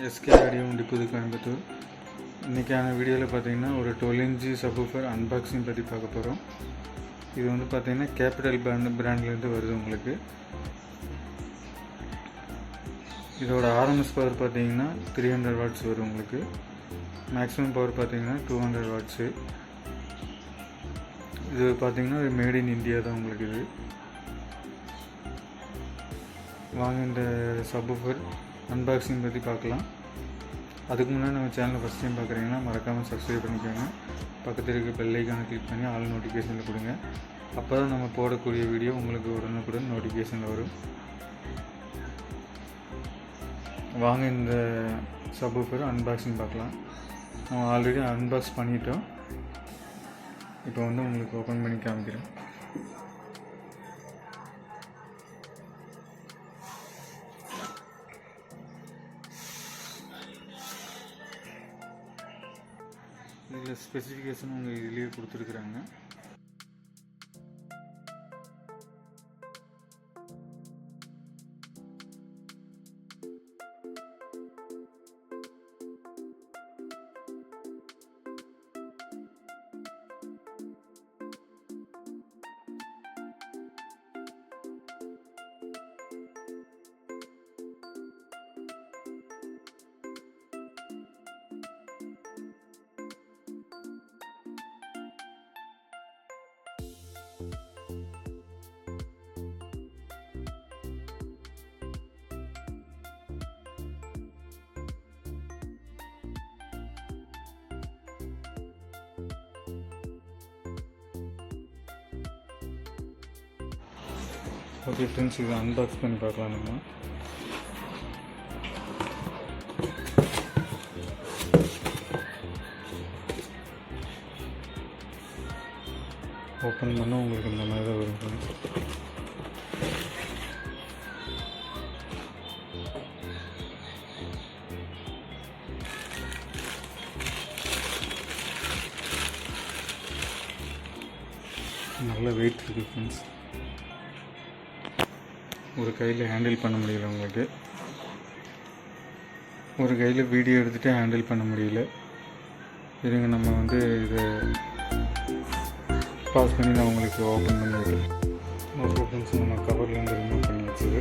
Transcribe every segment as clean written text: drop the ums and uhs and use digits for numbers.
SK audio புது கோயம்புத்தூர். இன்றைக்கான வீடியோவில் பார்த்தீங்கன்னா ஒரு 12 இன்ச் சப்வூஃபர் அன்பாக்சிங் பற்றி பார்க்க போகிறோம். இது வந்து பார்த்தீங்கன்னா கேபிட்டல் பிராண்ட்லேருந்து வருது உங்களுக்கு. இதோட ஆர்எம்எஸ் பவர் பார்த்தீங்கன்னா 300 வாட்ஸ் வரும் உங்களுக்கு. மேக்ஸிமம் பவர் பார்த்தீங்கன்னா 200 வாட்ஸு. இது பார்த்தீங்கன்னா மேட் இன் இந்தியா தான் உங்களுக்கு. இது வாங்க இந்த சப்வூஃபர் அன்பாக்சிங் பற்றி பார்க்கலாம். அதுக்கு முன்னாடி நம்ம சேனலை ஃபஸ்ட் டைம் பார்க்குறீங்கன்னா மறக்காமல் சப்ஸ்கிரைப் பண்ணிக்கோங்க. பக்கத்தில் இருக்க பெல் ஐக்கானை கிளிக் பண்ணி ஆல் நோட்டிஃபிகேஷனில் கொடுங்க. அப்போ தான் நம்ம போடக்கூடிய வீடியோ உங்களுக்கு உடனுக்குடன் நோட்டிஃபிகேஷனில் வரும். வாங்க இந்த சப்வூஃபர் அன்பாக்சிங் பார்க்கலாம். நம்ம ஆல்ரெடி அன்பாக்ஸ் பண்ணிட்டோம். இப்போ வந்து உங்களுக்கு ஓப்பன் பண்ணி காமிக்கிறேன். இதில் ஸ்பெசிஃபிகேஷன் உங்கள் இதுலேயே கொடுத்துருக்குறாங்க. ஓகே ஃப்ரெண்ட்ஸ், இதை அன்பாக்ஸ் பண்ணி பார்க்கலாம். நம்ம ஓப்பன் பண்ணால் உங்களுக்கு இந்த மாதிரி தான் வரும் ஃப்ரெண்ட்ஸ். நல்ல வெயிட் இருக்குது ஃப்ரெண்ட்ஸ். ஒரு கையில் ஹேண்டில் பண்ண முடியல உங்களுக்கு. ஒரு கையில் வீடியோ எடுத்துகிட்டு ஹேண்டில் பண்ண முடியல. இருங்க, நம்ம வந்து இதை பாஸ் பண்ணி நான் உங்களுக்கு ஓப்பன் பண்ணி வைக்கிறேன். ஓகே ஃப்ரெண்ட்ஸ், நம்ம கவர்லேருந்து ரிமூவ் பண்ணி வச்சது.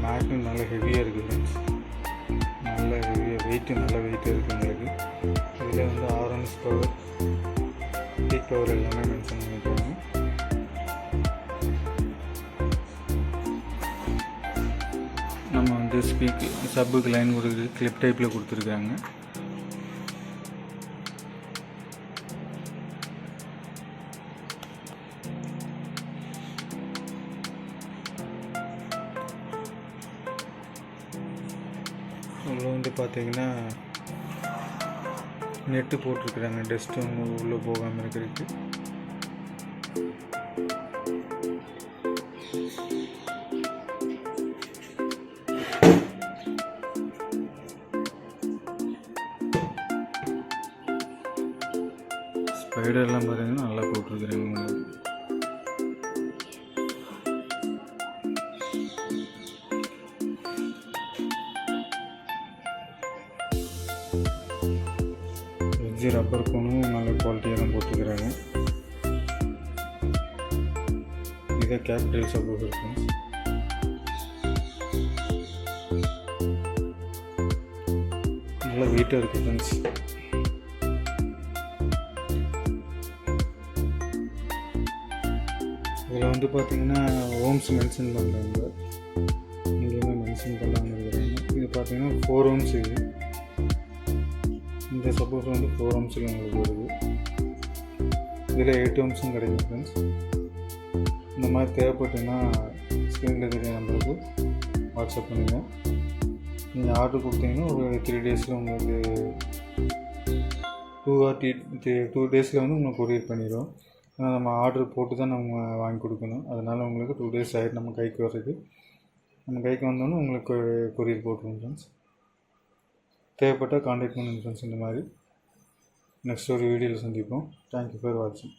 மேக்னட் நல்ல ஹெவியாக இருக்குது ஃப்ரெண்ட்ஸ். நல்ல ஹெவியாக வெயிட்டு நல்ல வெயிட்டாக இருக்குது உங்களுக்கு. இதில் வந்து ஆர்எம்எஸ் பவர், பீக் பவர் எல்லாமே மென்ஷன் பண்ணியிருக்காங்க. நம்ம வந்து சப்புக்கு லைன் கொடுக்குறது கிளிப் டைப்பில் கொடுத்துருக்காங்க. உள்ள வந்து பார்த்தீங்கன்னா நெட்டு போட்டிருக்குறாங்க, டஸ்ட்டு உள்ளே போகாமல் இருக்கிறதுக்கு. ஸ்பைடர்லாம் பார்த்தீங்கன்னா நல்லா போட்டிருக்குறாங்க உங்களுக்கு. வெஜ்ஜு ரப்பர் கோனும் நல்ல குவாலிட்டியாக தான் போட்டுக்கிறாங்க. இதை கேபிட்டல் சப்வூஃபர் ஃப்ரெண்ட்ஸ். நல்ல வெயிட்டாக இருக்குது ஃப்ரெண்ட்ஸ். இதில் வந்து பார்த்தீங்கன்னா ஓம்ஸ் மென்ஷன் பண்ணுறாங்க, எங்கேயுமே மென்ஷன் பண்ணாமல் இருக்கிறாங்க. இது பார்த்தீங்கன்னா 4 ohms. இந்த சப்போஸ் வந்து 4 ohmஸில் உங்களுக்கு வருது. இதில் 8 ohmஸும் கிடைக்கும் ஃப்ரெண்ட்ஸ். இந்த மாதிரி தேவைப்பட்டுன்னா ஸ்க்ரீனில் தெரிய நம்பருக்கு வாட்ஸ்அப் பண்ணுங்கள். நீங்கள் ஆர்டர் கொடுத்தீங்கன்னா ஒரு 3 டேஸில் உங்களுக்கு 2 டேஸில் வந்து உங்களுக்கு கொரியர் பண்ணிடுவோம். ஆனால் நம்ம ஆர்டர் போட்டு தான் நம்ம வாங்கி கொடுக்கணும். அதனால் உங்களுக்கு 2 டேஸ் ஆகிட்டு நம்ம கைக்கு வர்றதுக்கு. நம்ம கைக்கு வந்தோன்னே உங்களுக்கு கொரியர் போட்டுருவோம் ஃப்ரெண்ட்ஸ். தேவைப்பட்டால் கான்டாக்ட் பண்ணுங்கள் ஃப்ரெண்ட்ஸ். இந்த மாதிரி நெக்ஸ்ட் ஒரு வீடியோவில் சந்திப்போம். தேங்க்யூ ஃபார் வாட்சிங்.